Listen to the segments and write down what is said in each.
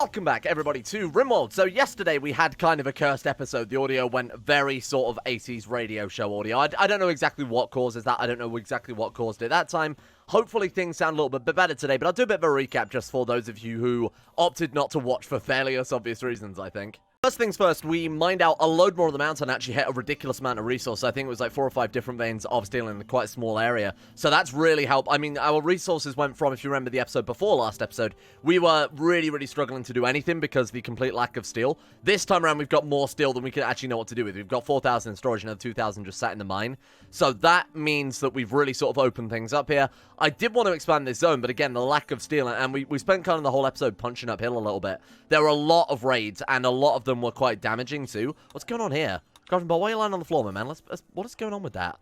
Welcome back, everybody, to Rimworld. So yesterday we had kind of a cursed episode. The audio went very sort of 80s radio show audio. I don't know exactly what causes that. I don't know exactly what caused it that time. Hopefully things sound a little bit better today, but I'll do a bit of a recap just for those of you who opted not to watch for fairly obvious reasons, I think. First things first, we mined out a load more of the mountain and actually hit a ridiculous amount of resources. I think it was like 4 or 5 different veins of steel in quite a small area. So that's really helped. I mean, our resources went from, if you remember the episode before last episode, we were really struggling to do anything because of the complete lack of steel. This time around, we've got more steel than we can actually know what to do with. We've got 4,000 in storage, another 2,000 just sat in the mine. So that means that we've really sort of opened things up here. I did want to expand this zone, but again, the lack of steel, and we spent kind of the whole episode punching uphill a little bit. There were a lot of raids, and a lot of them were quite damaging too. What's going on here? Ball, why are you lying on the floor, my man? What is going on with that?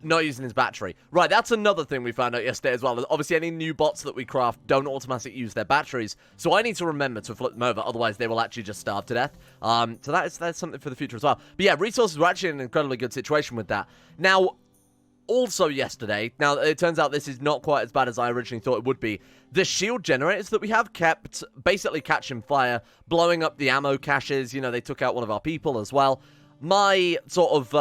Not using his battery. Right, that's another thing we found out yesterday as well. Obviously, any new bots that we craft don't automatically use their batteries, so I need to remember to flip them over, otherwise they will actually just starve to death. So that's something for the future as well. But yeah, resources were actually in an incredibly good situation with that. Now, also yesterday, now it turns out this is not quite as bad as I originally thought it would be. The shield generators that we have kept basically catching fire, blowing up the ammo caches. You know, they took out one of our people as well. My sort of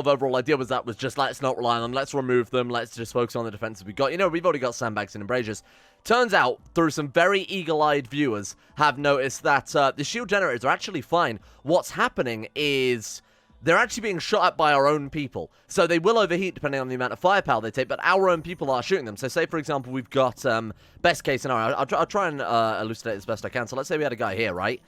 overall idea was just let's not rely on them, let's remove them, let's just focus on the defenses we've got. You know, we've already got sandbags and embrasures. Turns out, through some very eagle-eyed viewers, have noticed that the shield generators are actually fine. What's happening is they're actually being shot at by our own people. So they will overheat depending on the amount of firepower they take, but our own people are shooting them. So say, for example, we've got, best case scenario, I'll try and elucidate as best I can. So let's say we had a guy here, right?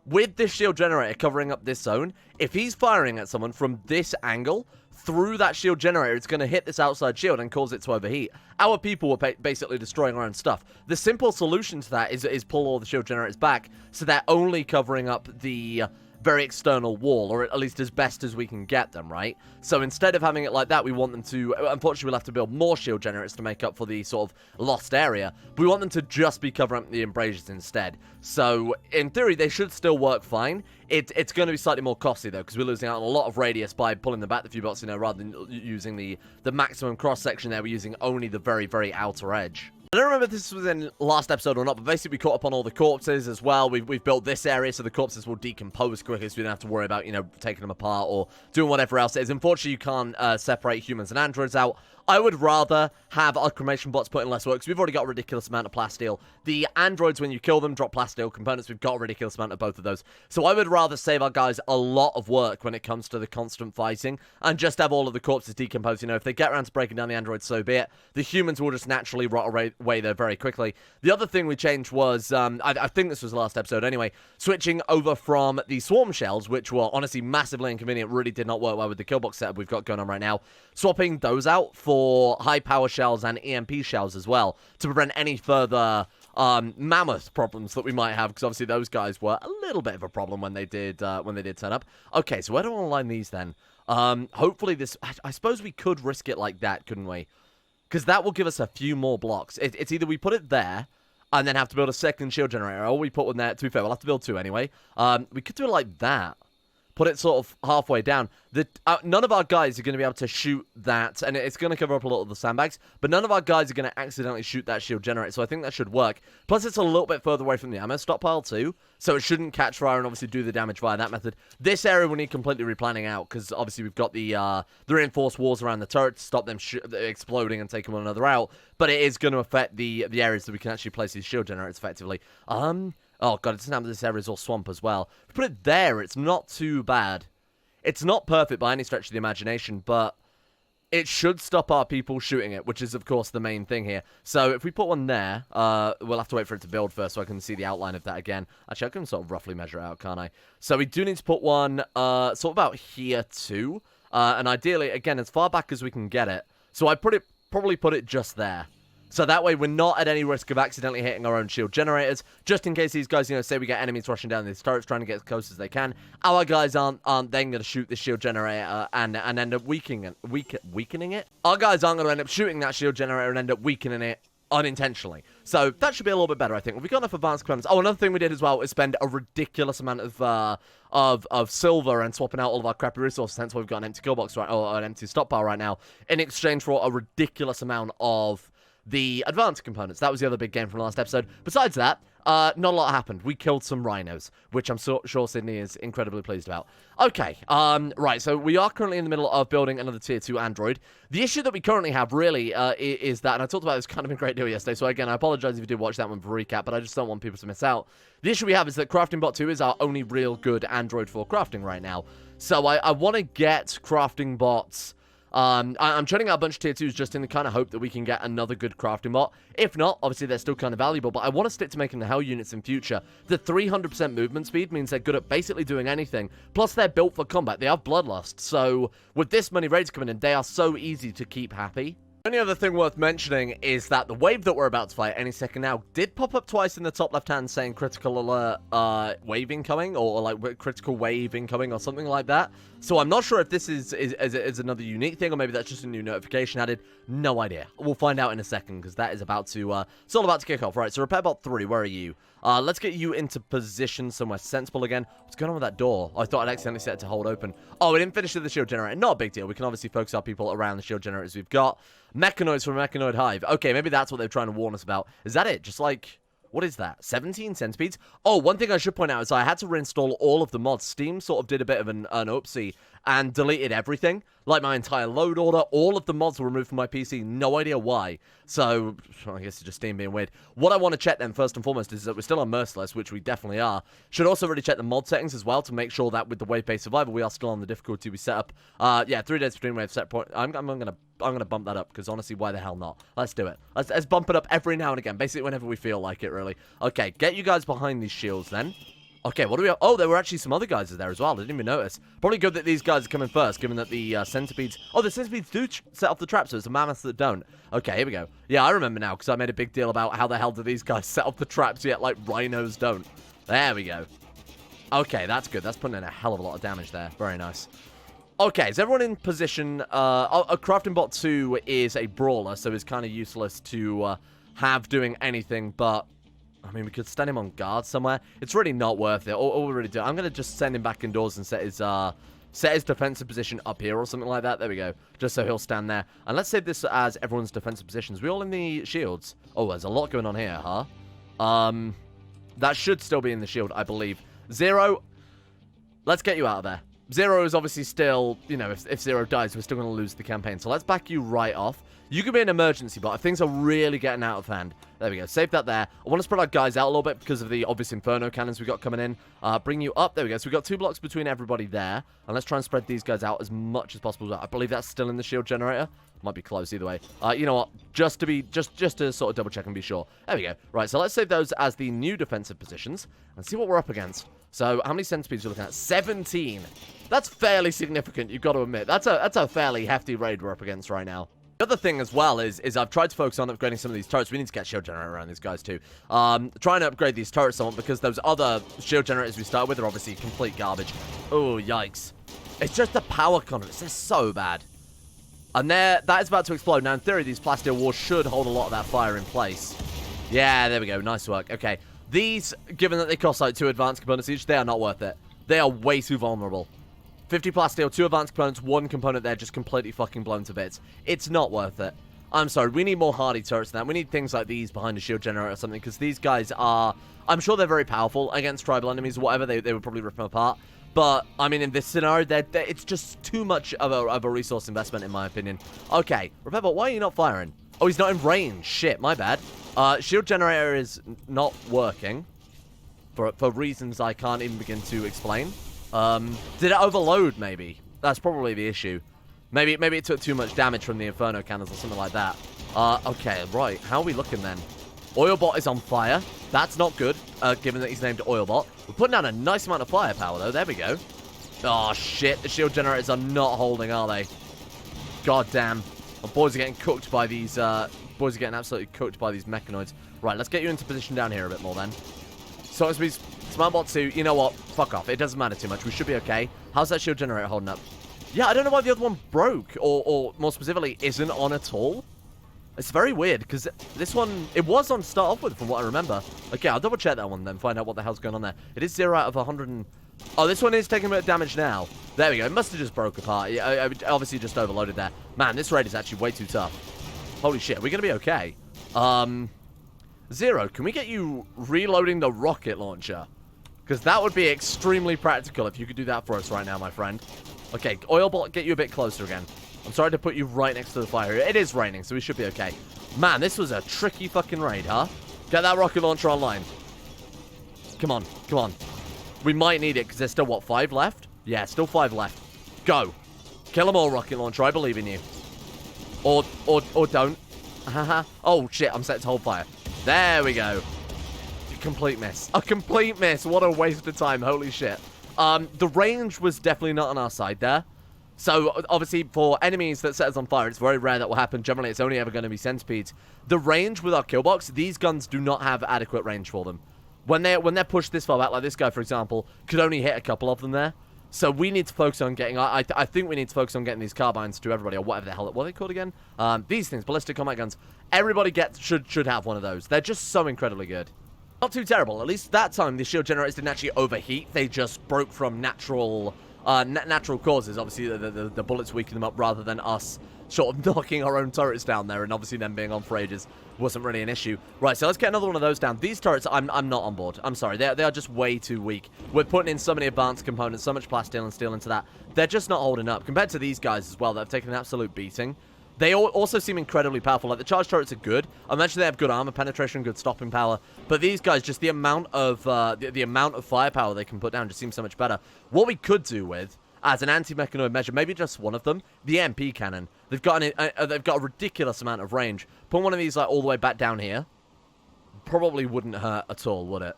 With this shield generator covering up this zone, if he's firing at someone from this angle, through that shield generator, it's going to hit this outside shield and cause it to overheat. Our people were basically destroying our own stuff. The simple solution to that is pull all the shield generators back, so they're only covering up the very external wall, or at least as best as we can get them, right? So instead of having it like that, we want them to, unfortunately we'll have to build more shield generators to make up for the sort of lost area. We want them to just be covering up the embrasures instead. So in theory, they should still work fine. It's going to be slightly more costly though, because we're losing out on a lot of radius by pulling them back the few blocks, you know, rather than using the maximum cross section there. We're using only the very outer edge. I don't remember if this was in last episode or not, but basically we caught up on all the corpses as well. We've built this area so the corpses will decompose quickly, so we don't have to worry about, you know, taking them apart or doing whatever else it is. Unfortunately, you can't separate humans and androids out. I would rather have our cremation bots put in less work, because we've already got a ridiculous amount of plasteel. The androids, when you kill them, drop plasteel components. We've got a ridiculous amount of both of those. So I would rather save our guys a lot of work when it comes to the constant fighting, and just have all of the corpses decompose. You know, if they get around to breaking down the androids, so be it. The humans will just naturally rot away there very quickly. The other thing we changed was, I think this was the last episode anyway, switching over from the swarm shells, which were honestly massively inconvenient, really did not work well with the killbox setup we've got going on right now, swapping those out for high power shells and EMP shells as well, to prevent any further mammoth problems that we might have, because obviously those guys were a little bit of a problem when they did turn up. Okay, so where do I want to line these then? Hopefully this, I suppose we could risk it like that, couldn't we? Because that will give us a few more blocks. It's either we put it there and then have to build a second shield generator, or we put one there. To be fair, we'll have to build 2 anyway. We could do it like that. Put it sort of halfway down. None of our guys are going to be able to shoot that, and it's going to cover up a lot of the sandbags, but none of our guys are going to accidentally shoot that shield generator, so I think that should work. Plus, it's a little bit further away from the ammo stockpile too, so it shouldn't catch fire and obviously do the damage via that method. This area will need completely replanning out, because obviously we've got the reinforced walls around the turret to stop them exploding and taking one another out, but it is going to affect the areas that we can actually place these shield generators effectively. Oh god, it doesn't happen, this area is all swamp as well. If we put it there, it's not too bad. It's not perfect by any stretch of the imagination, but it should stop our people shooting it, which is, of course, the main thing here. So if we put one there, we'll have to wait for it to build first so I can see the outline of that again. Actually, I can sort of roughly measure it out, can't I? So we do need to put one sort of about here too. And ideally, again, as far back as we can get it. So I probably put it just there. So that way we're not at any risk of accidentally hitting our own shield generators, just in case these guys, you know, say we get enemies rushing down these turrets trying to get as close as they can. Our guys aren't then going to shoot this shield generator and end up weakening it. Our guys aren't going to end up shooting that shield generator and end up weakening it unintentionally. So that should be a little bit better, I think. We've got enough advanced components. Oh, another thing we did as well is spend a ridiculous amount of silver and swapping out all of our crappy resources. Hence why we've got an empty kill box or an empty stockpile right now, in exchange for a ridiculous amount of the advanced components. That was the other big game from last episode. Besides that, Not a lot happened. We killed some rhinos, which I'm sure Sydney is incredibly pleased about. Okay, right, so we are currently in the middle of building another tier 2 android. The issue that we currently have, really, is that, and I talked about this kind of in great deal yesterday, so again, I apologize if you did watch that one for recap, but I just don't want people to miss out. The issue we have is that Crafting Bot 2 is our only real good android for crafting right now. So I want to get Crafting Bots... I'm churning out a bunch of tier 2s just in the kind of hope that we can get another good crafting bot. If not, obviously they're still kind of valuable, but I want to stick to making the hell units in future. The 300% movement speed means they're good at basically doing anything. Plus, they're built for combat. They have bloodlust. So, with this many raids coming in, they are so easy to keep happy. The only other thing worth mentioning is that the wave that we're about to fight any second now did pop up twice in the top left hand saying critical alert wave incoming, or like critical wave incoming or something like that. So I'm not sure if this is another unique thing, or maybe that's just a new notification added. No idea. We'll find out in a second, because that is about to it's all about to kick off. Right, so Repairbot 3, where are you? Let's get you into position somewhere sensible again. What's going on with that door? I thought I'd accidentally set it to hold open. Oh, it didn't finish with the shield generator. Not a big deal. We can obviously focus our people around the shield generators we've got. Mechanoids from Mechanoid Hive. Okay, maybe that's what they're trying to warn us about. Is that it? Just like... What is that? 17 centipedes? Oh, one thing I should point out is I had to reinstall all of the mods. Steam sort of did a bit of an oopsie and deleted everything. Like my entire load order, all of the mods were removed from my PC. No idea why. So, I guess it's just Steam being weird. What I want to check then, first and foremost, is that we're still on Merciless, which we definitely are. Should also really check the mod settings as well to make sure that with the wave-based survival, we are still on the difficulty we set up. Yeah, 3 days between wave set point. I'm gonna bump that up, because honestly, why the hell not? Let's do it. Let's bump it up every now and again, basically whenever we feel like it, really. Okay, get you guys behind these shields then. Okay, what do we have? Oh, there were actually some other guys there as well. I didn't even notice. Probably good that these guys are coming first, given that the centipedes... Oh, the centipedes do set off the trap, so it's the mammoths that don't. Okay, here we go. Yeah, I remember now, because I made a big deal about how the hell do these guys set off the traps, yet, like, rhinos don't. There we go. Okay, that's good. That's putting in a hell of a lot of damage there. Very nice. Okay, is everyone in position? A Crafting Bot 2 is a brawler, so it's kind of useless to have doing anything, but... I mean, we could stand him on guard somewhere. It's really not worth it. All we really do... I'm going to just send him back indoors and set his defensive position up here or something like that. There we go. Just so he'll stand there. And let's save this as everyone's defensive positions. We all in the shields? Oh, there's a lot going on here, huh? That should still be in the shield, I believe. Zero, let's get you out of there. Zero is obviously still, you know, if Zero dies, we're still going to lose the campaign. So let's back you right off. You could be an emergency bot if things are really getting out of hand. There we go. Save that there. I want to spread our guys out a little bit because of the obvious Inferno cannons we got coming in. Bring you up. There we go. So we got 2 blocks between everybody there. And let's try and spread these guys out as much as possible. I believe that's still in the shield generator. Might be close either way. You know what? Just to sort of double check and be sure. There we go. Right, so let's save those as the new defensive positions and see what we're up against. So how many centipedes are we looking at? 17. That's fairly significant, you've got to admit. That's a fairly hefty raid we're up against right now. The other thing as well is I've tried to focus on upgrading some of these turrets. We need to get shield generator around these guys too. Trying to upgrade these turrets somewhat because those other shield generators we started with are obviously complete garbage. Oh, yikes. It's just the power conduits. They're so bad. And that is about to explode. Now, in theory, these plasteel walls should hold a lot of that fire in place. Yeah, there we go. Nice work. Okay. These, given that they cost like 2 advanced components each, they are not worth it. They are way too vulnerable. 50 plasteel, 2 advanced components, 1 component there just completely fucking blown to bits. It's not worth it. I'm sorry, we need more hardy turrets than that. We need things like these behind a shield generator or something, because these guys are... I'm sure they're very powerful against tribal enemies or whatever. They would probably rip them apart. But, I mean, in this scenario, it's just too much of a resource investment, in my opinion. Okay, remember, why are you not firing? Oh, he's not in range. Shit, my bad. Shield generator is not working. For reasons I can't even begin to explain. Did it overload, maybe? That's probably the issue. Maybe it took too much damage from the Inferno cannons or something like that. Okay, right. How are we looking then? Oilbot is on fire. That's not good, given that he's named Oilbot. We're putting down a nice amount of firepower, though. There we go. Oh, shit. The shield generators are not holding, are they? God damn. My boys are getting cooked by these, boys are getting absolutely cooked by these mechanoids. Right, let's get you into position down here a bit more, then. So as we... Smartbot 2, you know what? Fuck off. It doesn't matter too much. We should be okay. How's that shield generator holding up? Yeah, I don't know why the other one broke, or more specifically, isn't on at all. It's very weird, because this one, it was on to start off with, from what I remember. Okay, I'll double check that one then, find out what the hell's going on there. It is 0 out of 100 and... Oh, this one is taking a bit of damage now. There we go. It must have just broke apart. I obviously just overloaded there. Man, this raid is actually way too tough. Holy shit, we're going to be okay. Zero, can we get you reloading the rocket launcher? Because that would be extremely practical if you could do that for us right now, my friend. Okay, Oilbot, get you a bit closer again. I'm sorry to put you right next to the fire. It is raining, so we should be okay. Man, this was a tricky fucking raid, huh? Get that rocket launcher online. Come on, come on. We might need it, because there's still, what, 5 left? Yeah, still 5 left. Go. Kill them all, rocket launcher. I believe in you. Or don't. Haha. Oh, shit, I'm set to hold fire. There we go. Complete miss. A complete miss. What a waste of time. Holy shit. The range was definitely not on our side there. So, obviously, for enemies that set us on fire, it's very rare that will happen. Generally, it's only ever going to be centipedes. The range with our kill box, these guns do not have adequate range for them. When they're pushed this far back, like this guy, for example, could only hit a couple of them there. So we need to focus on getting... I think we need to focus on getting these carbines to everybody, or whatever the hell... What are they called again? These things, ballistic combat guns. Everybody should have one of those. They're just so incredibly good. Not too terrible. At least that time, the shield generators didn't actually overheat. They just broke from natural causes. Obviously, the bullets weakened them up rather than us sort of knocking our own turrets down there, and obviously them being on for ages wasn't really an issue. Right, so let's get another one of those down. These turrets, I'm not on board. I'm sorry. They are just way too weak. We're putting in so many advanced components, so much plasteel and steel into that. They're just not holding up. Compared to these guys as well, that have taken an absolute beating. They also seem incredibly powerful. Like, the charge turrets are good. I mentioned they have good armor penetration, good stopping power. But these guys, just the amount of the amount of firepower they can put down just seems so much better. What we could do with, as an anti-mechanoid measure, maybe just one of them, the MP cannon. They've got a ridiculous amount of range. Put one of these like all the way back down here. Probably wouldn't hurt at all, would it?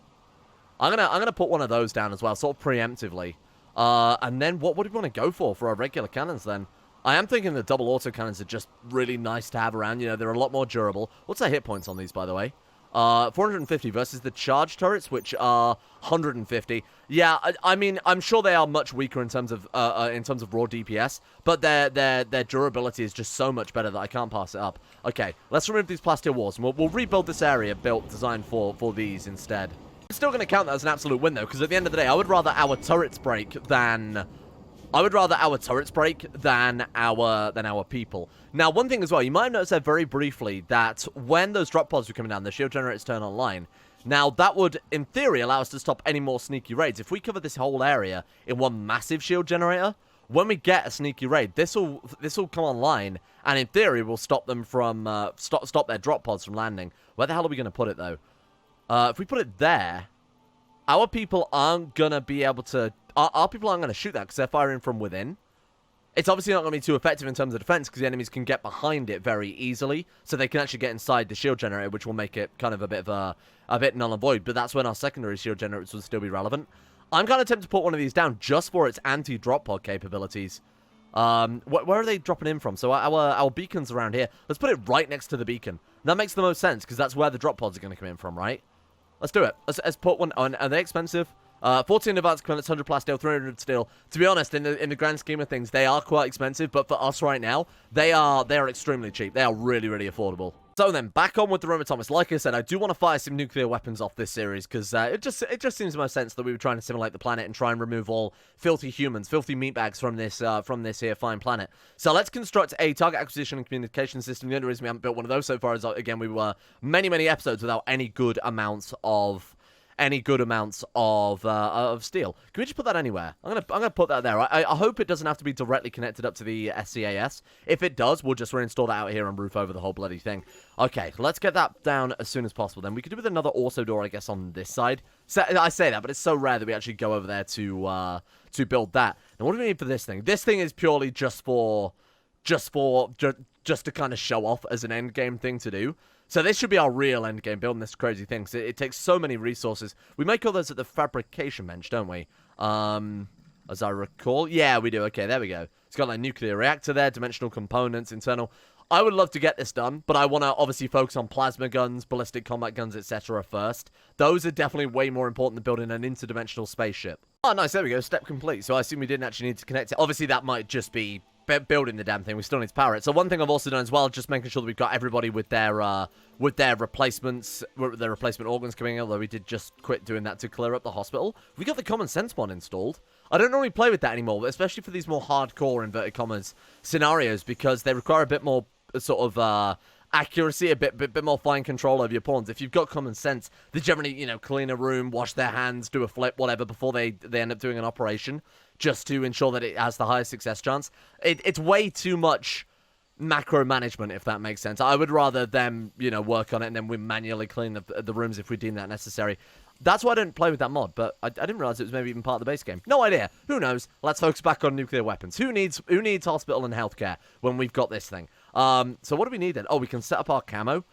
I'm gonna put one of those down as well, sort of preemptively. And then what do we want to go for our regular cannons then? I am thinking the double auto cannons are just really nice to have around. You know, they're a lot more durable. What's our hit points on these, by the way? 450 versus the charge turrets, which are 150. Yeah, I mean, I'm sure they are much weaker in terms of raw DPS, but their durability is just so much better that I can't pass it up. Okay, let's remove these plasteel walls, and we'll rebuild this area designed for these instead. I'm still going to count that as an absolute win, though, because at the end of the day, I would rather our turrets break than our people. Now, one thing as well, you might have noticed there very briefly that when those drop pods were coming down, the shield generators turn online. Now, that would, in theory, allow us to stop any more sneaky raids. If we cover this whole area in one massive shield generator, when we get a sneaky raid, this will come online, and in theory, will stop them from stop their drop pods from landing. Where the hell are we going to put it though? If we put it there, our people aren't gonna be able to. Our people aren't gonna shoot that because they're firing from within. It's obviously not going to be too effective in terms of defense because the enemies can get behind it very easily, so they can actually get inside the shield generator, which will make it kind of a bit null and void. But that's when our secondary shield generators will still be relevant. I'm kind of tempted to put one of these down just for its anti-drop pod capabilities. Where are they dropping in from? So our beacon's around here. Let's put it right next to the beacon. That makes the most sense because that's where the drop pods are going to come in from, right? Let's do it. Let's put one on. Are they expensive? 14 advanced components, 100 plasteel, 300 steel. To be honest, in the grand scheme of things, they are quite expensive, but for us right now, they are extremely cheap. They are really, really affordable. So then, back on with the Rhomatomus. Like I said, I do want to fire some nuclear weapons off this series, because it just seems most sense that we were trying to simulate the planet and try and remove all filthy humans, filthy meatbags from this here fine planet. So let's construct a target acquisition and communication system. The only reason we haven't built one of those so far is, again, we were many, many episodes without any good amounts of steel. Can we just put that anywhere? I'm gonna put that there. I hope it doesn't have to be directly connected up to the SCAS. If it does, we'll just reinstall that out here and roof over the whole bloody thing. Okay, let's get that down as soon as possible. Then we could do with another auto door, I guess, on this side. So, I say that, but it's so rare that we actually go over there to build that. Now, what do we need for this thing? This thing is purely just to kind of show off as an end game thing to do. So this should be our real end game, building this crazy thing. So it takes so many resources. We make all those at the fabrication bench, don't we? As I recall. Yeah, we do. Okay, there we go. It's got like a nuclear reactor there, dimensional components, internal. I would love to get this done, but I want to obviously focus on plasma guns, ballistic combat guns, etc. first. Those are definitely way more important than building an interdimensional spaceship. Oh, nice. There we go. Step complete. So I assume we didn't actually need to connect it. Obviously, that might just be building the damn thing. We still need to power it. So one thing I've also done as well, just making sure that we've got everybody with their replacements, with their replacement organs coming in, although we did just quit doing that to clear up the hospital. We got the common sense mod installed. I don't normally play with that anymore, but especially for these more hardcore, inverted commas, scenarios, because they require a bit more sort of accuracy, a bit more fine control over your pawns. If you've got common sense, they generally, you know, clean a room, wash their hands, do a flip, whatever, before they end up doing an operation, just to ensure that it has the highest success chance. It's way too much macro management, if that makes sense. I would rather them, you know, work on it and then we manually clean the rooms if we deem that necessary. That's why I didn't play with that mod, but I didn't realize it was maybe even part of the base game. No idea. Who knows? Let's focus back on nuclear weapons. Who needs hospital and healthcare when we've got this thing? So what do we need then? Oh, we can set up our camo.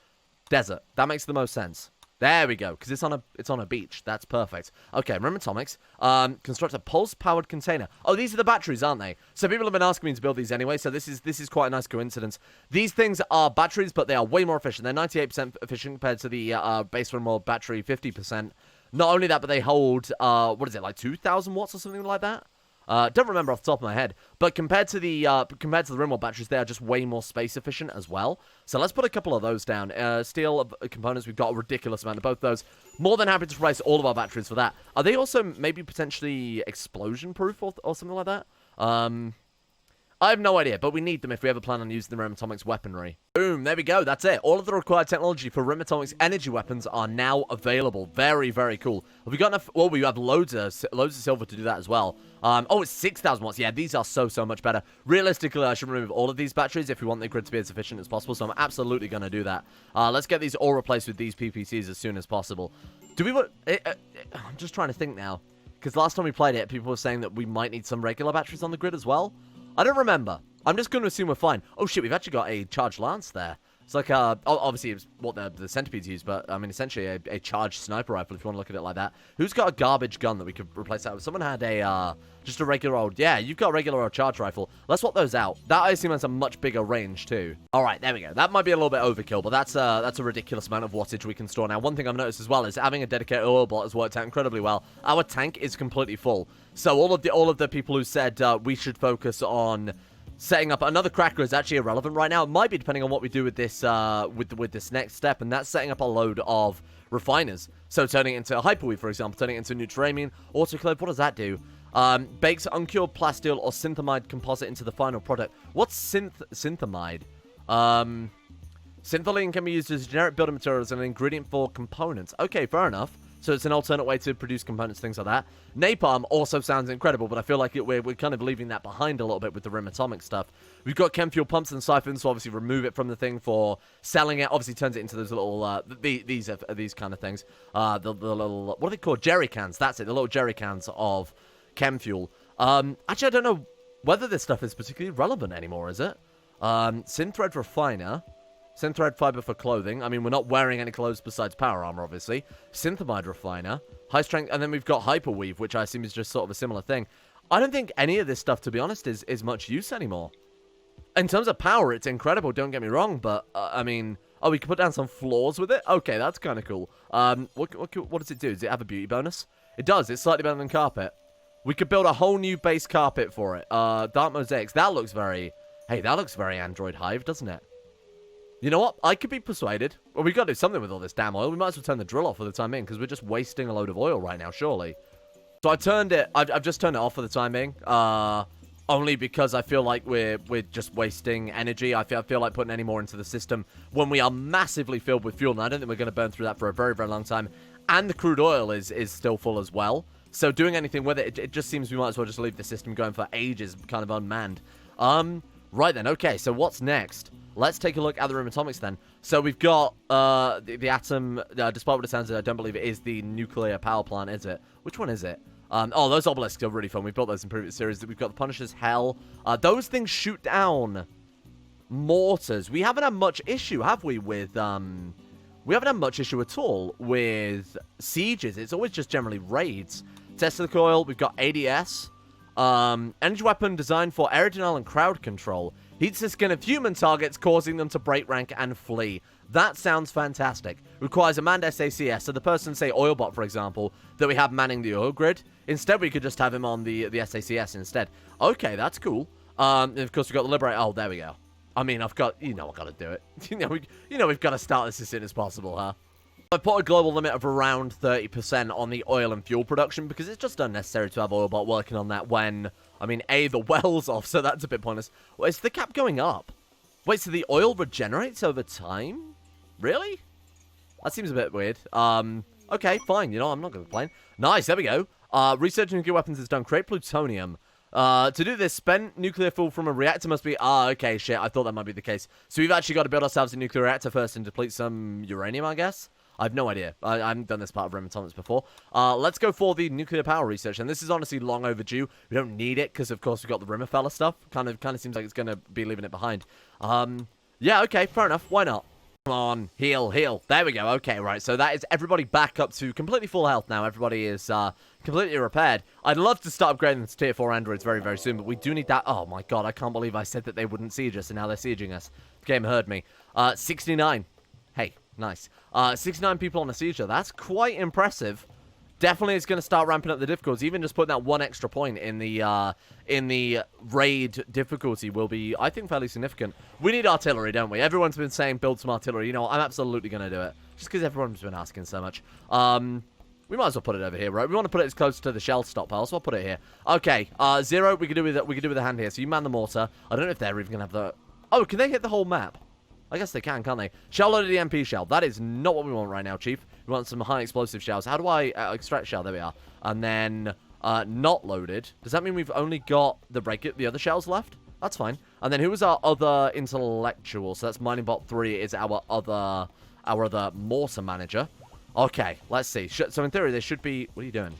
Desert. That makes the most sense. There we go, because it's on a beach. That's perfect. Okay, remember atomics. Construct a pulse-powered container. Oh, these are the batteries, aren't they? So people have been asking me to build these anyway, so this is quite a nice coincidence. These things are batteries, but they are way more efficient. They're 98% efficient compared to the base Rimworld battery, 50%. Not only that, but they hold, what is it, like 2,000 watts or something like that? Don't remember off the top of my head, but compared to the Rimworld batteries, they are just way more space efficient as well. So let's put a couple of those down. Steel components, we've got a ridiculous amount of both those. More than happy to replace all of our batteries for that. Are they also maybe potentially explosion proof or something like that? I have no idea, but we need them if we ever plan on using the Rimatomics weaponry. Boom, there we go, that's it. All of the required technology for Rimatomics energy weapons are now available. Very, very cool. Have we got enough? Well, we have loads of silver to do that as well. Oh, it's 6,000 watts. Yeah, these are so much better. Realistically, I should remove all of these batteries if we want the grid to be as efficient as possible, so I'm absolutely going to do that. Let's get these all replaced with these PPCs as soon as possible. Do we want... I'm just trying to think now, because last time we played it, people were saying that we might need some regular batteries on the grid as well. I don't remember. I'm just going to assume we're fine. Oh, shit, we've actually got a charged lance there. It's like, obviously, it's what the centipedes use, but, I mean, essentially a charged sniper rifle, if you want to look at it like that. Who's got a garbage gun that we could replace that with? Someone had just a regular old... Yeah, you've got a regular old charged rifle. Let's swap those out. That, I assume, has a much bigger range, too. All right, there we go. That might be a little bit overkill, but that's a ridiculous amount of wattage we can store. Now, one thing I've noticed as well is having a dedicated oil bot has worked out incredibly well. Our tank is completely full. So all of the people who said we should focus on... setting up another cracker is actually irrelevant right now. It might be depending on what we do with this with this next step, and that's setting up a load of refiners. So turning it into a hyperweave, for example, turning it into neutramine, autoclave. What does that do? Bakes uncured plasteel or synthamide composite into the final product. What's synthamide? Syntholine can be used as a generic building materials and an ingredient for components. Okay, fair enough. So it's an alternate way to produce components, things like that. Napalm also sounds incredible, but I feel like we're kind of leaving that behind a little bit with the Rimatomic stuff. We've got chem fuel pumps and siphons, so obviously remove it from the thing for selling it. Obviously turns it into those little, these kind of things. The little, what are they called? Jerry cans, that's it, the little jerry cans of chem fuel. Actually, I don't know whether this stuff is particularly relevant anymore, is it? Synthread refiner. Synthread fiber for clothing. I mean, we're not wearing any clothes besides power armor, obviously. Synthamide refiner. High strength. And then we've got hyperweave, which I assume is just sort of a similar thing. I don't think any of this stuff, to be honest, is much use anymore. In terms of power, it's incredible, don't get me wrong, but, I mean... Oh, we can put down some floors with it? Okay, that's kind of cool. What does it do? Does it have a beauty bonus? It does. It's slightly better than carpet. We could build a whole new base carpet for it. Dark mosaics. That looks very... Hey, that looks very Android Hive, doesn't it? You know what? I could be persuaded. Well, we've got to do something with all this damn oil. We might as well turn the drill off for the time being, because we're just wasting a load of oil right now, surely. So I've just turned it off for the time being. Only because I feel like we're just wasting energy. I feel like putting any more into the system when we are massively filled with fuel. And I don't think we're going to burn through that for a very, very long time. And the crude oil is still full as well. So doing anything with it, it just seems we might as well just leave the system going for ages, kind of unmanned. Right then, okay, so what's next? Let's take a look at the Rimatomics then. So we've got the atom, despite what it sounds like, I don't believe it is the nuclear power plant, is it? Which one is it? Oh, those obelisks are really fun. We've built those in previous series. We've got the Punisher's Hell. Those things shoot down mortars. We haven't had much issue, have we, with... We haven't had much issue at all with sieges. It's always just generally raids. Tesla coil, we've got ADS. Energy weapon designed for aerodynamic and crowd control. Heats the skin of human targets, causing them to break rank and flee. That sounds fantastic. Requires a manned SACS, so the person, say Oilbot, for example, that we have manning the oil grid. Instead, we could just have him on the SACS instead. Okay, that's cool. And of course, we've got the Liberator. Oh, there we go. I mean, I've got... You know I've got to do it. You know we've got to start this as soon as possible, huh? I put a global limit of around 30% on the oil and fuel production because it's just unnecessary to have Oilbot working on that when, I mean, A, the well's off, so that's a bit pointless. Well, is the cap going up? Wait, so the oil regenerates over time? Really? That seems a bit weird. Okay, fine. You know, I'm not going to complain. Nice, there we go. Research nuclear weapons is done. Create plutonium. To do this, spent nuclear fuel from a reactor must be... okay, shit. I thought that might be the case. So we've actually got to build ourselves a nuclear reactor first and deplete some uranium, I guess? I have no idea. I haven't done this part of Rimworld before. Let's go for the nuclear power research. And this is honestly long overdue. We don't need it because, of course, we've got the Rimmer fella stuff. Kind of seems like it's going to be leaving it behind. Yeah, okay, fair enough. Why not? Come on, heal, heal. There we go. Okay, right. So that is everybody back up to completely full health now. Everybody is completely repaired. I'd love to start upgrading to tier 4 androids very, very soon, but we do need that. Oh, my God. I can't believe I said that they wouldn't siege us, and now they're sieging us. The game heard me. 69. Hey, nice. 69 people on a siege, though. That's quite impressive. Definitely it's going to start ramping up the difficulty. Even just putting that one extra point in the raid difficulty will be, I think, fairly significant. We need artillery, don't we? Everyone's been saying build some artillery. You know, I'm absolutely going to do it. Just because everyone's been asking so much. We might as well put it over here, right? We want to put it as close to the shell stockpile, so I'll put it here. Okay, Zero, we can do with a hand here. So you man the mortar. I don't know if they're even going to have the... Oh, can they hit the whole map? I guess they can, can't they? Shell loaded EMP shell. That is not what we want right now, Chief. We want some high explosive shells. How do I extract shell? There we are. And then not loaded. Does that mean we've only got the other shells left? That's fine. And then who was our other intellectual? So that's Mining Bot 3 is our other mortar manager. Okay, let's see. So in theory, they should be... What are you doing?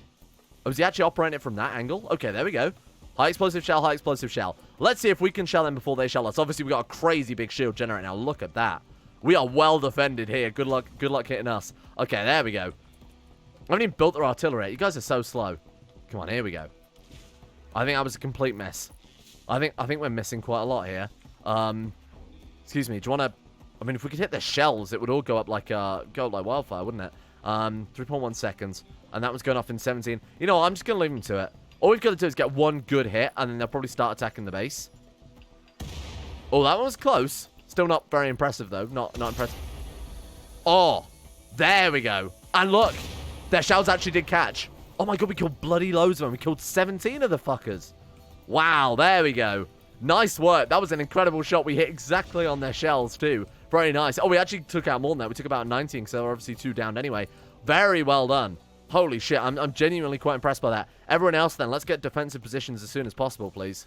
Oh, is he actually operating it from that angle? Okay, there we go. High explosive shell, high explosive shell. Let's see if we can shell them before they shell us. Obviously, we got a crazy big shield generator now. Look at that. We are well defended here. Good luck hitting us. Okay, there we go. I haven't even built their artillery yet. You guys are so slow. Come on, here we go. I think that was a complete mess. I think we're missing quite a lot here. Excuse me. Do you want to... I mean, if we could hit the shells, it would all go up like wildfire, wouldn't it? 3.1 seconds. And that was going off in 17. You know what? I'm just going to leave them to it. All we've got to do is get one good hit, and then they'll probably start attacking the base. Oh, that one was close. Still not very impressive, though. Not impressive. Oh, there we go. And look, their shells actually did catch. Oh, my God, we killed bloody loads of them. We killed 17 of the fuckers. Wow, there we go. Nice work. That was an incredible shot. We hit exactly on their shells, too. Very nice. Oh, we actually took out more than that. We took about 19, so they're obviously 2 down anyway. Very well done. Holy shit, I'm genuinely quite impressed by that. Everyone else then, let's get defensive positions as soon as possible, please.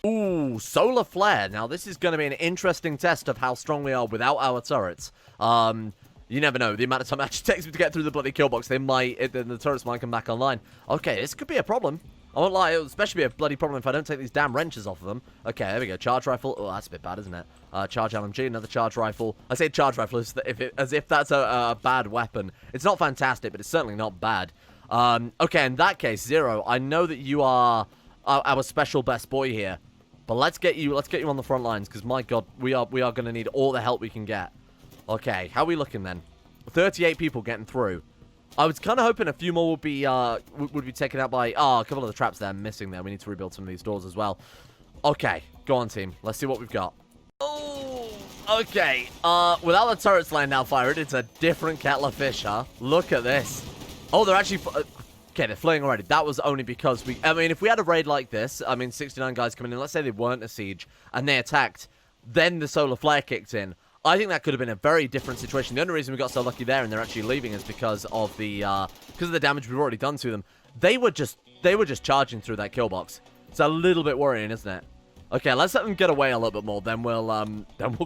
Ooh, solar flare. Now, this is going to be an interesting test of how strong we are without our turrets. You never know. The amount of time it actually takes me to get through the bloody kill box, the turrets might come back online. Okay, this could be a problem. I won't lie, it'll especially be a bloody problem if I don't take these damn wrenches off of them. Okay, there we go. Charge rifle. Oh, that's a bit bad, isn't it? Charge LMG, another charge rifle. I say charge rifle as if that's a bad weapon. It's not fantastic, but it's certainly not bad. Okay, in that case, Zero, I know that you are our special best boy here. But let's get you on the front lines, because my God, we are going to need all the help we can get. Okay, how are we looking then? 38 people getting through. I was kind of hoping a few more would be taken out by... Oh, a couple of the traps there missing there. We need to rebuild some of these doors as well. Okay, go on, team. Let's see what we've got. Oh, okay. Without the turrets laying down fire, it's a different kettle of fish, huh? Look at this. Oh, they're actually... Okay, they're fleeing already. That was only because we... I mean, if we had a raid like this, I mean, 69 guys coming in, let's say they weren't a siege, and they attacked, then the solar flare kicked in. I think that could have been a very different situation. The only reason we got so lucky there and they're actually leaving is because of the damage we've already done to them. They were just charging through that kill box. It's a little bit worrying, isn't it? Okay, let's let them get away a little bit more. Then we'll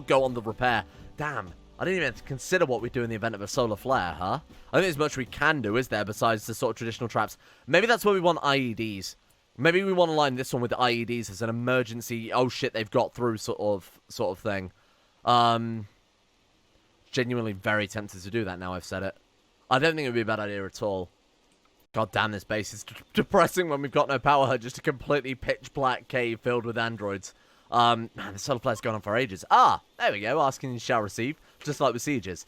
go on the repair. Damn, I didn't even consider what we do in the event of a solar flare, huh? I think there's much we can do, is there, besides the sort of traditional traps. Maybe that's where we want IEDs. Maybe we want to line this one with the IEDs as an emergency. Oh shit, they've got through sort of thing. Genuinely very tempted to do that now I've said it. I don't think it would be a bad idea at all. God damn, this base is depressing when we've got no power. Just a completely pitch black cave filled with androids. Man, the solar flare's going on for ages. Ah, there we go. Asking you shall receive. Just like with sieges.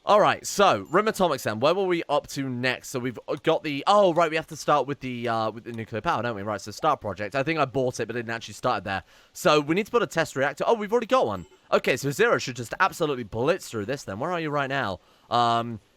Alright, so, Rimatomics then. Where were we up to next? So we've got the... Oh, right, we have to start with the nuclear power, don't we? Right, so start project. I think I bought it, but it didn't actually start there. So we need to put a test reactor. Oh, we've already got one. Okay, so Zero should just absolutely blitz through this then. Where are you right now?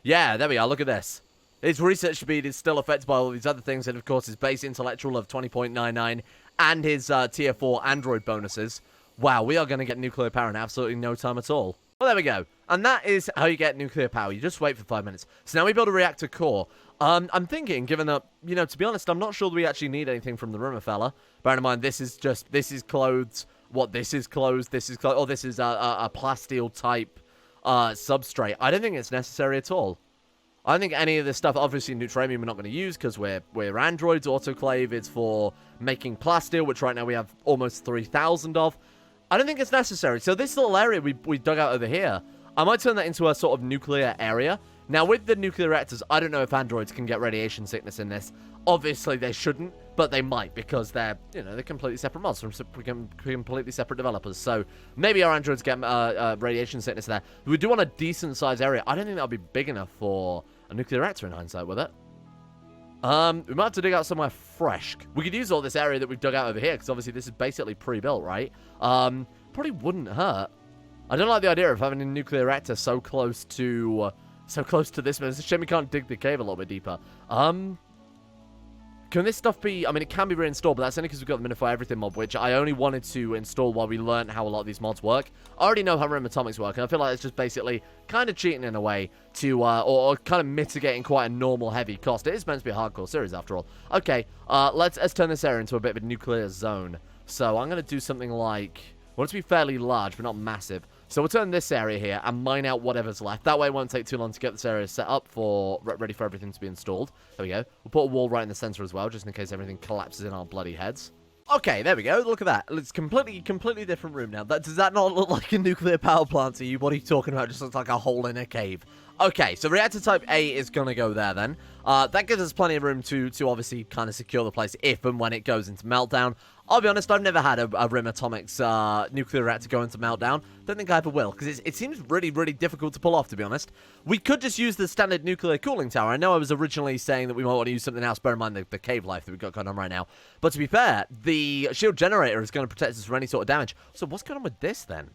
Yeah, there we are. Look at this. His research speed is still affected by all these other things, and of course his base intellectual of 20.99 and his tier 4 android bonuses. Wow, we are going to get nuclear power in absolutely no time at all. Well, there we go. And that is how you get nuclear power. You just wait for 5 minutes. So now we build a reactor core. I'm thinking, given that, you know, to be honest, I'm not sure that we actually need anything from the Rimmer fella. Bear in mind, this is clothes. What, this is clothes, this is clothes. Oh, this is a plasteel type substrate. I don't think it's necessary at all. I don't think any of this stuff, obviously Neutronium we're not going to use because we're androids. Autoclave is for making plasteel, which right now we have almost 3,000 of. I don't think it's necessary. So this little area we dug out over here, I might turn that into a sort of nuclear area. Now, with the nuclear reactors, I don't know if androids can get radiation sickness in this. Obviously, they shouldn't, but they might because they're, you know, they're completely separate mods from completely separate developers. So maybe our androids get radiation sickness there. We do want a decent-sized area. I don't think that would be big enough for a nuclear reactor in hindsight, with it. We might have to dig out somewhere fresh. We could use all this area that we've dug out over here because obviously this is basically pre-built, right? Probably wouldn't hurt. I don't like the idea of having a nuclear reactor so close to this, man. It's a shame we can't dig the cave a little bit deeper. Can this stuff be... I mean, it can be reinstalled, but that's only because we've got the Minify Everything mod, which I only wanted to install while we learned how a lot of these mods work. I already know how Rim Atomics work, and I feel like it's just basically kind of cheating in a way to... or kind of mitigating quite a normal heavy cost. It is meant to be a hardcore series, after all. Okay, let's turn this area into a bit of a nuclear zone. So I'm going to do something like... I want it to be fairly large, but not massive. So we'll turn this area here and mine out whatever's left. That way it won't take too long to get this area set up for ready for everything to be installed. There we go. We'll put a wall right in the center as well, just in case everything collapses in our bloody heads. Okay, there we go. Look at that. It's completely different room now. Does that not look like a nuclear power plant to you? What are you talking about? It just looks like a hole in a cave. Okay, so reactor type A is going to go there then. That gives us plenty of room to obviously kind of secure the place if and when it goes into meltdown. I'll be honest, I've never had a Rim Atomics nuclear reactor go into meltdown. Don't think I ever will, because it seems really, really difficult to pull off, to be honest. We could just use the standard nuclear cooling tower. I know I was originally saying that we might want to use something else. Bear in mind the cave life that we've got going on right now. But to be fair, the shield generator is going to protect us from any sort of damage. So what's going on with this, then?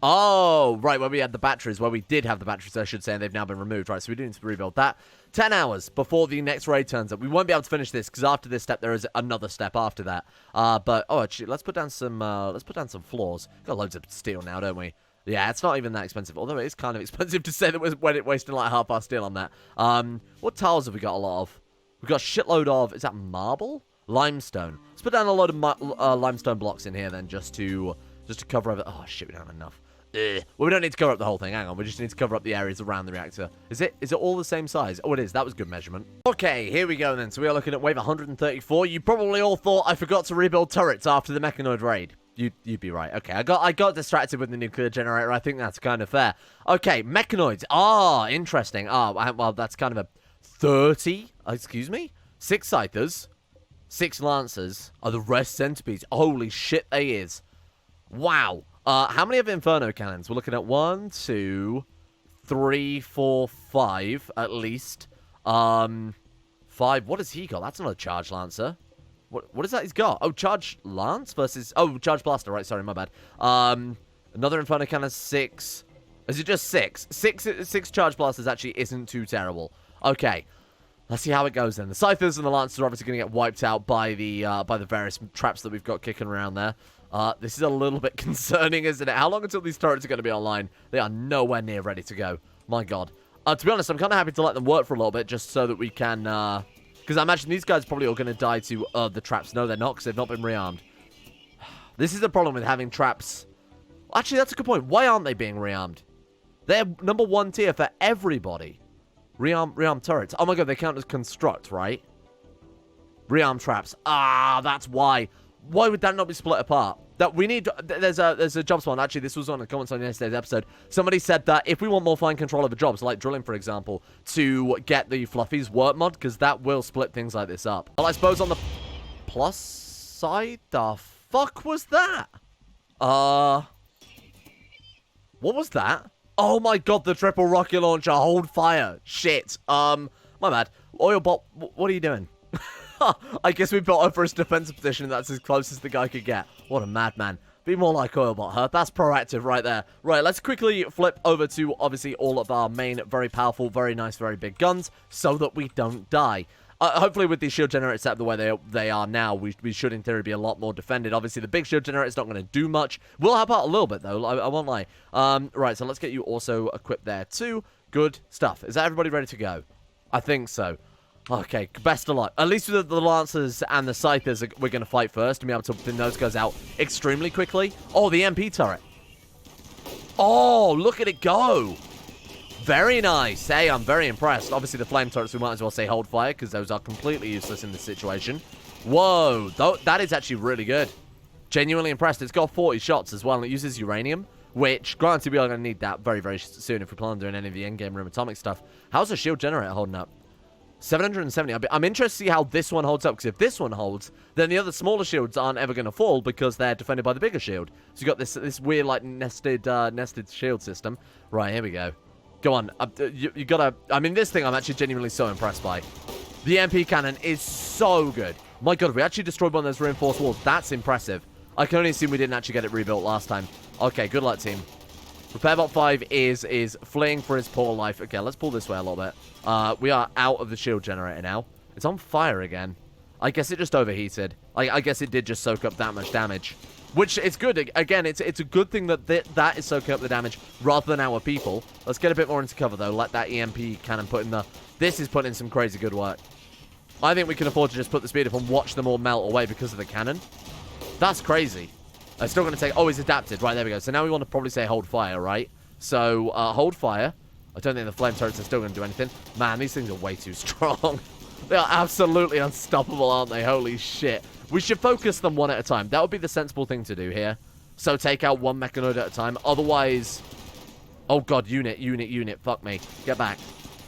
Oh, right, where we had the batteries, where we did have the batteries, I should say, and they've now been removed. Right, so we do need to rebuild that. 10 hours before the next raid turns up. We won't be able to finish this, because after this step, there is another step after that. But, oh, actually, let's put down some floors. Got loads of steel now, don't we? Yeah, it's not even that expensive, although it is kind of expensive to say that we're wasting like half our steel on that. What tiles have we got a lot of? We've got a shitload of, is that marble? Limestone. Let's put down a load of limestone blocks in here, then, just to cover over... Oh, shit, we don't have enough. Well, we don't need to cover up the whole thing. Hang on. We just need to cover up the areas around the reactor. Is it all the same size? Oh, it is. That was good measurement. Okay, here we go then. So we are looking at wave 134. You probably all thought I forgot to rebuild turrets after the mechanoid raid. You'd be right. Okay, I got distracted with the nuclear generator. I think that's kind of fair. Okay, mechanoids. Ah, interesting. Ah, well, that's kind of a 30. Excuse me? 6 scythers, 6 lancers, are the rest centipedes. Holy shit, they is. Wow. How many of Inferno cannons? We're looking at 1, 2, 3, 4, 5, at least. 5. What has he got? That's not a charge lancer. What is that he's got? Oh, charge lance versus... Oh, charge blaster. Right, sorry, my bad. Another Inferno cannon, 6. Is it just 6? 6 charge blasters actually isn't too terrible. Okay. Let's see how it goes then. The Scythers and the Lancers are obviously going to get wiped out by the various traps that we've got kicking around there. This is a little bit concerning, isn't it? How long until these turrets are going to be online? They are nowhere near ready to go. My God. To be honest, I'm kind of happy to let them work for a little bit just so that we can... Because I imagine these guys are probably all going to die to the traps. No, they're not, because they've not been rearmed. This is the problem with having traps. Actually, that's a good point. Why aren't they being rearmed? They're number 1 tier for everybody. Rearm turrets. Oh my God, they count as construct, right? Rearm traps. Ah, that's why. Why would that not be split apart? That we need... There's a job spawn. Actually, this was on the comments on yesterday's episode. Somebody said that if we want more fine control over jobs, like drilling, for example, to get the Fluffies work mod, because that will split things like this up. Well, I suppose on the plus side, the fuck was that? What was that? Oh my God, the triple rocket launcher. Hold fire. Shit. My bad. Oilbot, what are you doing? I guess we built over his defensive position. That's as close as the guy could get. What a madman. Be more like Oilbot, huh? That's proactive right there. Right, let's quickly flip over to, obviously, all of our main, very powerful, very nice, very big guns so that we don't die. hopefully with these shield generators set up the way they are now, we should in theory be a lot more defended. Obviously, the big shield generator is not going to do much. We'll help out a little bit, though. I won't lie. Right, so let's get you also equipped there, too. Good stuff. Is that everybody ready to go? I think so. Okay, best of luck. At least with the Lancers and the Scythers, we're going to fight first and be able to thin those guys out extremely quickly. Oh, the MP turret. Oh, look at it go. Very nice. Hey, I'm very impressed. Obviously, the flame turrets, we might as well say hold fire, because those are completely useless in this situation. Whoa, that is actually really good. Genuinely impressed. It's got 40 shots as well, and it uses uranium, which, granted, we are going to need that very, very soon if we plan on doing any of the endgame room atomic stuff. How's the shield generator holding up? 770. I'm interested to see how this one holds up, because if this one holds, then the other smaller shields aren't ever going to fall because they're defended by the bigger shield. So you got this weird, like, nested shield system. Right, here we go. Go on. You gotta... I mean, this thing I'm actually genuinely so impressed by. The MP cannon is so good. My god, we actually destroyed one of those reinforced walls. That's impressive. I can only assume we didn't actually get it rebuilt last time. Okay, good luck, team. Repairbot 5 is fleeing for his poor life. Okay, let's pull this way a little bit. We are out of the shield generator now. It's on fire again. I guess it just overheated. I guess it did just soak up that much damage. Which is good. Again, it's a good thing that that is soaking up the damage rather than our people. Let's get a bit more into cover, though. Let that EMP cannon put in the... This is putting in some crazy good work. I think we can afford to just put the speed up and watch them all melt away because of the cannon. That's crazy. It's still going to take... Oh, he's adapted. Right, there we go. So now we want to probably say hold fire, right? So, hold fire. I don't think the flame turrets are still going to do anything. Man, these things are way too strong. They are absolutely unstoppable, aren't they? Holy shit. We should focus them one at a time. That would be the sensible thing to do here. So take out one mechanoid at a time. Otherwise... Oh, God. Unit. Fuck me. Get back.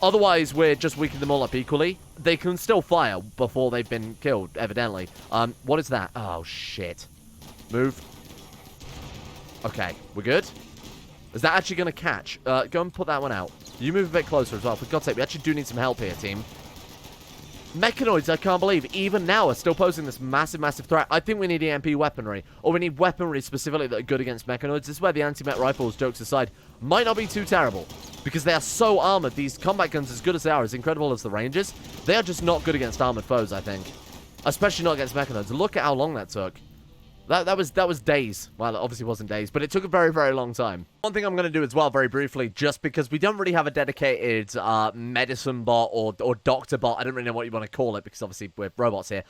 Otherwise, we're just weakening them all up equally. They can still fire before they've been killed, evidently. What is that? Oh, shit. Move. Okay. We're good? Is that actually going to catch? Go and put that one out. You move a bit closer as well. For God's sake, we actually do need some help here, team. Mechanoids, I can't believe, even now are still posing this massive, massive threat. I think we need EMP weaponry. Or we need weaponry specifically that are good against mechanoids. This is where the anti-mech rifles, jokes aside, might not be too terrible. Because they are so armored. These combat guns, as good as they are, as incredible as the ranges, they are just not good against armored foes, I think. Especially not against mechanoids. Look at how long that took. That was days. Well, it obviously wasn't days, but it took a very, very long time. One thing I'm going to do as well, very briefly, just because we don't really have a dedicated medicine bot or doctor bot. I don't really know what you want to call it, because obviously we're robots here.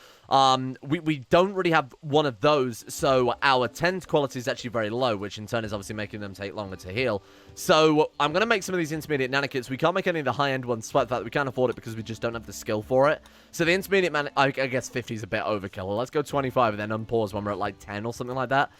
We don't really have one of those, so our tend quality is actually very low, which in turn is obviously making them take longer to heal. So I'm going to make some of these intermediate nanokits. We can't make any of the high-end ones, despite the fact that we can't afford it because we just don't have the skill for it. So the intermediate I guess 50 is a bit overkill. Let's go 25 and then unpause when we're at like 10 or something like that.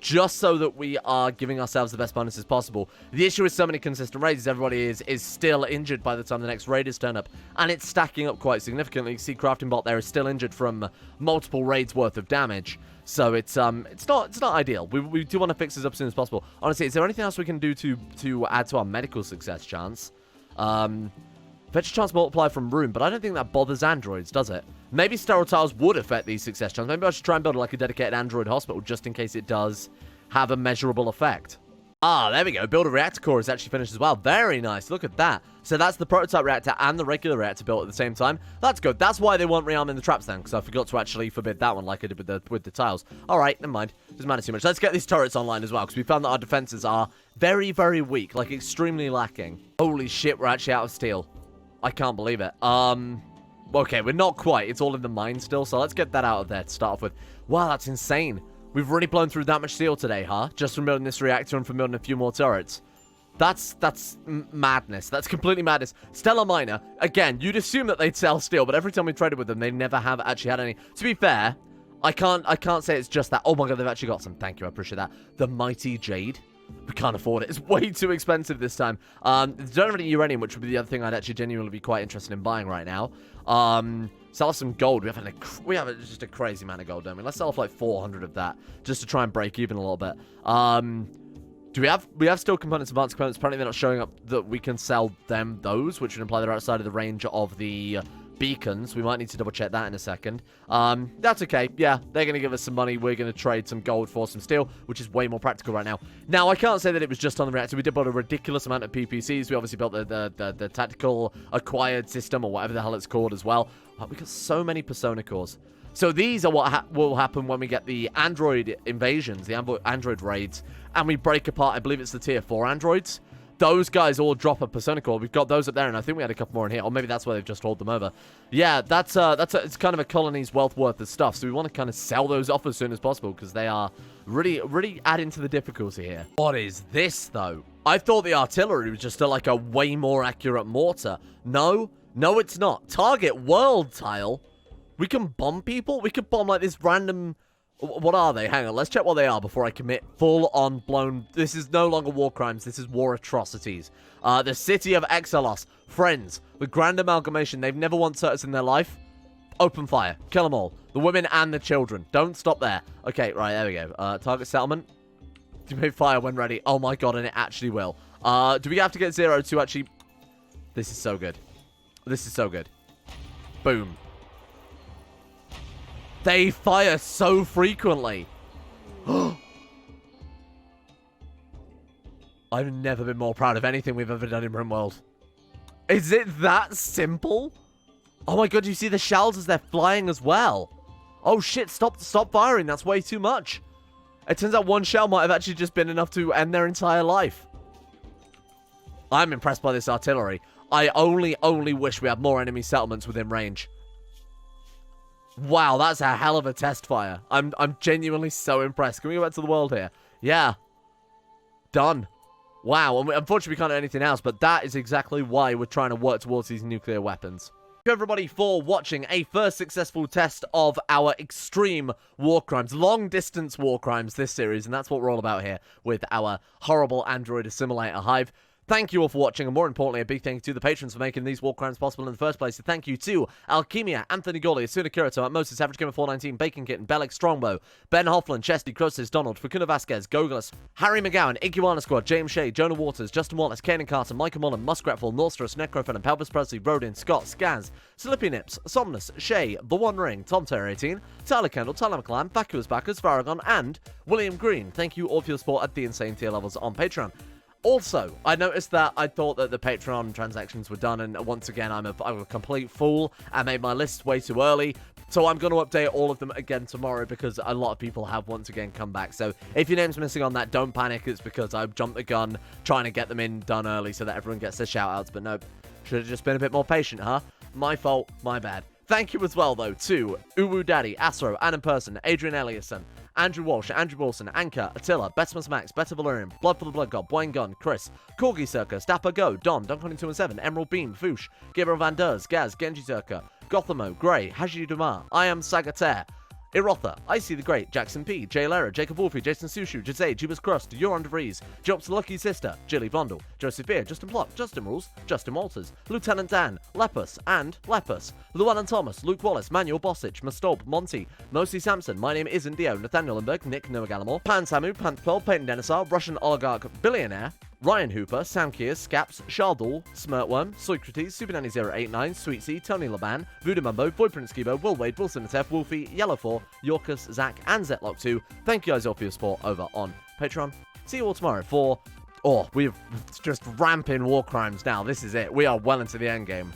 Just so that we are giving ourselves the best bonuses possible. The issue with so many consistent raids is everybody is still injured by the time the next raiders turn up, and it's stacking up quite significantly. You see Crafting Bot there is still injured from multiple raids worth of damage. So it's not ideal. We do want to fix this up as soon as possible. Honestly, is there anything else we can do to add to our medical success chance? Fetch chance multiply from room, but I don't think that bothers androids, does it? Maybe sterile tiles would affect these success chances. Maybe I should try and build like a dedicated android hospital just in case it does have a measurable effect. Ah, there we go. Build a reactor core is actually finished as well. Very nice. Look at that. So that's the prototype reactor and the regular reactor built at the same time. That's good. That's why they want rearming the traps then, because I forgot to actually forbid that one like I did with the tiles. All right, never mind. Doesn't matter too much. Let's get these turrets online as well, because we found that our defenses are very, very weak, like extremely lacking. Holy shit, we're actually out of steel. I can't believe it. Okay, we're not quite. It's all in the mine still, so let's get that out of there to start off with. Wow, that's insane. We've really blown through that much steel today, huh? Just from building this reactor and from building a few more turrets. That's madness. That's completely madness. Stellar Miner, again, you'd assume that they'd sell steel, but every time we traded with them, they never have actually had any. To be fair, I can't say it's just that. Oh my god, they've actually got some. Thank you, I appreciate that. The Mighty Jade. We can't afford it. It's way too expensive this time. Don't have any uranium, which would be the other thing I'd actually genuinely be quite interested in buying right now. Sell off some gold. We have just a crazy amount of gold, don't we? Let's sell off like 400 of that, just to try and break even a little bit. We have still components, advanced components. Apparently they're not showing up that we can sell them those, which would imply they're outside of the range of the beacons. We might need to double check that in a second. That's okay. Yeah, they're going to give us some money. We're going to trade some gold for some steel, which is way more practical right now. Now, I can't say that it was just on the reactor. We did build a ridiculous amount of PPCs. We obviously built the tactical acquired system, or whatever the hell it's called as well. We got so many Persona cores. So these are what will happen when we get the android invasions, the android raids, and we break apart, I believe it's the tier 4 androids. Those guys all drop a Persona core. We've got those up there, and I think we had a couple more in here. Or maybe that's where they've just hauled them over. Yeah, it's kind of a colony's wealth worth of stuff. So we want to kind of sell those off as soon as possible, because they are really adding to the difficulty here. What is this, though? I thought the artillery was just like a way more accurate mortar. No, it's not. Target world tile. We can bomb people? We could bomb like this random... What are they? Hang on, let's check what they are before I commit full-on blown... This is no longer war crimes, this is war atrocities. The city of Exelos. Friends. The Grand Amalgamation. They've never once hurt us in their life. Open fire. Kill them all. The women and the children. Don't stop there. Okay, right, there we go. Target settlement. You may fire when ready. Oh my god, and it actually will. Do we have to get 0 to actually... This is so good. This is so good. Boom. They fire so frequently. I've never been more proud of anything we've ever done in Rimworld. Is it that simple? Oh my god, you see the shells as they're flying as well. Oh shit, stop firing. That's way too much. It turns out one shell might have actually just been enough to end their entire life. I'm impressed by this artillery. I only wish we had more enemy settlements within range. Wow, that's a hell of a test fire. I'm genuinely so impressed. Can we go back to the world here? Yeah. Done. Wow, and unfortunately we can't do anything else, but that is exactly why we're trying to work towards these nuclear weapons. Thank you everybody for watching a first successful test of our extreme war crimes, long distance war crimes this series, and that's what we're all about here with our horrible android assimilator Hive. Thank you all for watching, and more importantly, a big thank you to the patrons for making these war crimes possible in the first place. So thank you to Alchemia, Anthony Gawley, Asuna Kirito, Moses, Average Gamer 419, Bacon Kitten, Bellic, Strongbow, Ben Hoffland, Chesty, Crosis, Donald, Fakuna Vasquez, Gogolus, Harry McGowan, Iguana Squad, James Shea, Jonah Waters, Justin Wallace, Kanan Carter, Michael Mullen, Muskratful, Norstress, Necrofen, and Pelvis Presley, Rodin, Scott, Skaz, Slippy Nips, Somnus, Shay, The One Ring, Tom Terry 18, Tyler Kendall, Tyler McClam, Vacuous Backers, Varagon, and William Green. Thank you all for your support at the insane tier levels on Patreon. Also, I noticed that I thought that the Patreon transactions were done, and once again, I'm a complete fool. I made my list way too early, so I'm going to update all of them again tomorrow because a lot of people have once again come back. So if your name's missing on that, don't panic. It's because I jumped the gun trying to get them done early so that everyone gets their shout-outs, but nope. Should have just been a bit more patient, huh? My fault, my bad. Thank you as well, though, to Uwu Daddy, Astro, Ann in Person, Adrian Eliasson, Andrew Walsh, Andrew Wilson, Anchor, Attila, Betsamus Max, Better Valerian, Blood for the Blood God, Boyne Gun, Chris, Corgi Circus, Dapper Go, Don, Duncan217, Emerald Beam, Foosh, Gabriel Van Ders, Gaz, Genji Circa, Gothamo, Grey, Haji Dumar, I Am Sagataire, Irotha, I See the Great, Jackson P, Jay Lera, Jacob Wolfie, Jason Sushu, Jose, Jubas Crust, Euron DeVries, Jobs Lucky Sister, Jilly Vondel, Josephia, Justin Plot, Justin Rules, Justin Walters, Lieutenant Dan, Lepus, and Lepus, Llewellyn Thomas, Luke Wallace, Manuel Bossich, Mastolp, Monty, Mosi Sampson, My Name Isn't Dio, Nathaniel Lindbergh, Nick Noah Gallimore, Pan Samu, Pantpearl, Peyton Denisar, Russian Oligarch Billionaire, Ryan Hooper, Sam Keir, Scaps, Shardul, Smirtworm, Socrates, Supernanny089, Sweet Sea, Tony Laban, Voodoo Mumbo, Void Prince Skibo, Will Wade, Wilson F, Wolfie, Yellowfor, Yorkus, Zach, and Zetlock2. Thank you guys all for your support over on Patreon. See you all tomorrow for... Oh, we're just ramping war crimes now. This is it. We are well into the end game.